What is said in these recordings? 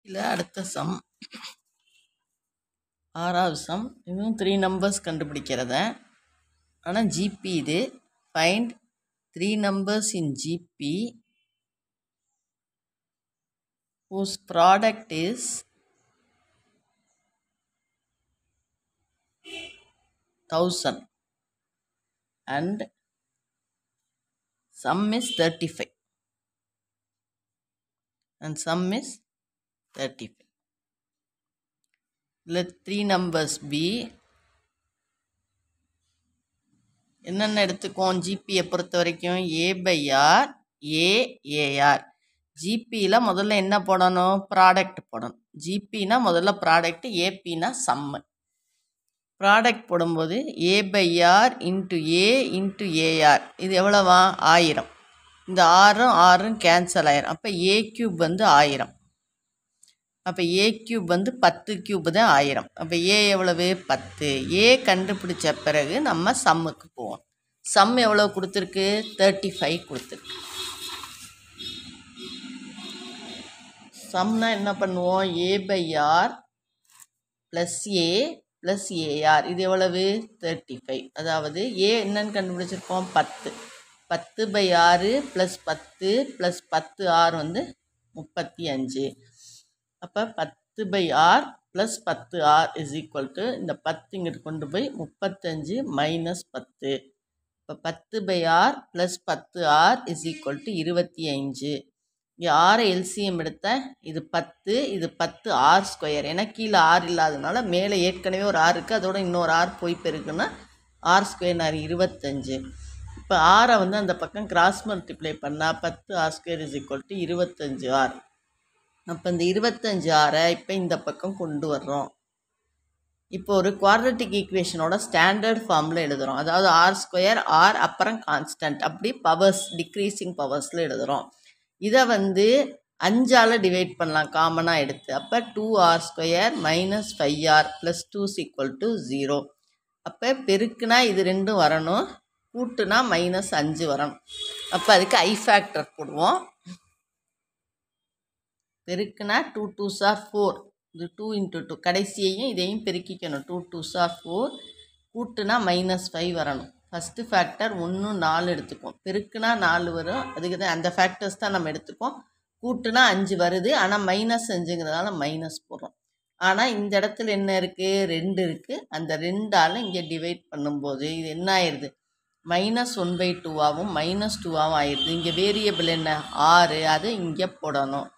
இல்லை அடுத்த சம் ஆறாவது சம். இதுவும் 3 நம்பர்ஸ் கண்டுபிடிக்கிறத. ஆனால் ஜிபி இது. Find 3 numbers in GP whose product is 1000 and sum is 35. And sum is 35. Let 3 numbers be. என்னென்ன எடுத்துக்கோம் ஜிபியை பொறுத்த வரைக்கும்? A/R, AAR. ஜிபியில் முதல்ல என்ன போடணும்? ப்ராடக்ட் போடணும். ஜிபினா முதல்ல ப்ராடக்ட், ஏபினா சம்மு. ப்ராடக்ட் போடும்போது A/R into A into AR இது எவ்வளவா? 1000. இந்த 6ம் கேன்சல் ஆயிரும். அப்போ A கியூப் வந்து 1000. அப்போ A கியூப் வந்து 10 கியூப் தான் 1000. அப்போ A எவ்வளவு? 10. A கண்டுபிடிச்ச பிறகு நம்ம சம்முக்கு போவோம். சம் எவ்வளோ கொடுத்துருக்கு? 35 கொடுத்துருக்கு. சம்னா என்ன பண்ணுவோம்? A/R plus A plus AR இது எவ்வளவு? 35. அதாவது A என்னன்னு கண்டுபிடிச்சிருக்கோம்? 10. 10/6 ப்ளஸ் 10 ப்ளஸ் 10R வந்து 35. அப்போ 10/R plus 10R is equal to இந்த 10 இங்கிட்டு கொண்டு போய் 35 மைனஸ் 10. இப்போ 10/R plus 10R is equal to 25. இங்கே 6 எல்சிஎம் எடுத்தேன். இது 10, இது 10 R². ஏன்னா கீழே R இல்லாததுனால மேலே ஏற்கனவே ஒரு R இருக்குது, அதோட இன்னொரு R போய் பெருக்குன்னா R² 25. இப்போ ஆரை வந்து அந்த பக்கம் கிராஸ் மல்டிப்ளை பண்ணால் 10R² is equal to 25R. அப்போ இந்த 25R இப்போ இந்த பக்கம் கொண்டு வர்றோம். இப்போ ஒரு குவாட்ரட்டிக் ஈக்குவேஷனோட ஸ்டாண்டர்ட் ஃபார்மில் எழுதுகிறோம். அதாவது R² R அப்புறம் கான்ஸ்டன்ட், அப்படி பவர்ஸ் டிக்ரீசிங் பவர்ஸில் எழுதுகிறோம். இதை வந்து 5ஆல் டிவைட் பண்ணலாம் காமனாக எடுத்து. அப்போ 2R² மைனஸ் 5R ப்ளஸ் 2 = 0. அப்போ பெருக்குனா இது ரெண்டும் வரணும், கூட்டுனா -5 வரணும். அப்போ அதுக்கு ஐ ஃபேக்டர் போடுவோம். பெருக்குனா 2 2s are 4. இது 2 × 2 கடைசியையும் இதையும் பெருக்கிக்கணும். 2 2s are 4. கூட்டுனா -5 வரணும். ஃபஸ்ட்டு ஃபேக்டர் 1 4 எடுத்துக்கும். பெருக்குனா 4 வரும். அதுக்கு தான் அந்த ஃபேக்டர்ஸ் தான் நம்ம எடுத்துக்கோம். கூட்டுனா 5 வருது. ஆனால் -5ங்கிறதால மைனஸ் போடுறோம். ஆனால் இந்த இடத்துல என்ன இருக்குது? 2 இருக்குது. அந்த 2ஆல் இங்கே டிவைட் பண்ணும்போது இது என்ன ஆயிடுது? -1/2ஆகவும் -2ஆகவும் ஆயிடுது. இங்கே வேரியபிள் என்ன? 6. அது இங்கே போடணும்.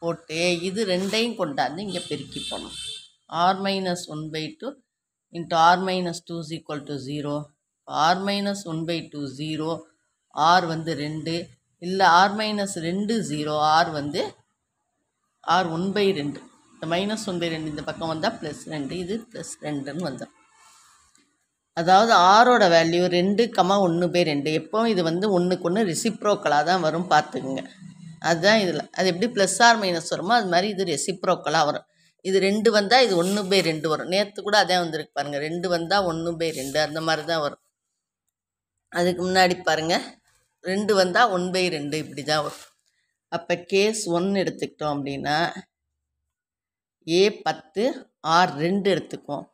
போட்டு இது ரெண்டையும் கொண்டாந்து இங்கே பெருக்கி போடணும். R - 1/2 × R - 2 = 0. R - 1/2 0. R வந்து 2. இல்லை R - 2 0. R வந்து R 1/2. இந்த -1/2 இந்த பக்கம் வந்தால் +2. இது +2ன்னு வந்துடும். அதாவது ஆரோட வேல்யூ 2,1/2. எப்போவும் இது வந்து ஒன்றுக்கு ஒன்று ரெசிப்ரோக்கலாக தான் வரும், பார்த்துக்குங்க. அதுதான் இதில். அது எப்படி ப்ளஸ் ஆர் மைனஸ் வருமோ அது மாதிரி இது ரெசிப்ரோக்கலாக வரும். இது 2 வந்தால் இது 1/2 வரும். நேற்று கூட அதே வந்துருக்கு பாருங்கள். 2 வந்தால் 1/2 அந்த மாதிரி தான் வரும். அதுக்கு முன்னாடி பாருங்கள் 2 வந்தால் 1/2 இப்படி தான் வரும். அப்போ கேஸ் 1 எடுத்துக்கிட்டோம் அப்படின்னா A10 R2 எடுத்துக்குவோம்.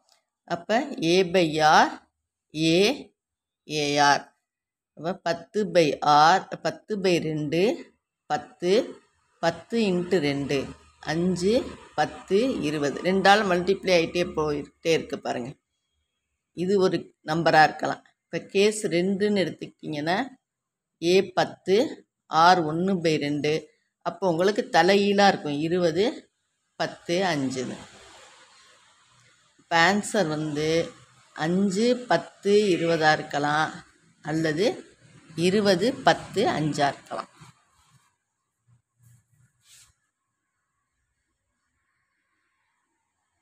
அப்போ A/R AAR. அப்போ 10/R 10/2 10 10 × 2 5 10 20. 2ஆல் மல்டிப்ளை ஆகிட்டே போயிட்டே இருக்குது பாருங்கள். இது ஒரு நம்பராக இருக்கலாம். இப்போ கேஸ் 2ன்னு எடுத்துக்கிட்டிங்கன்னா A10 R 1/2. அப்போ உங்களுக்கு தலையீழாக இருக்கும் 20 10 5ன்னு. இப்போ ஆன்சர் வந்து 5 10 20 இருக்கலாம், அல்லது 20 10 5 இருக்கலாம்.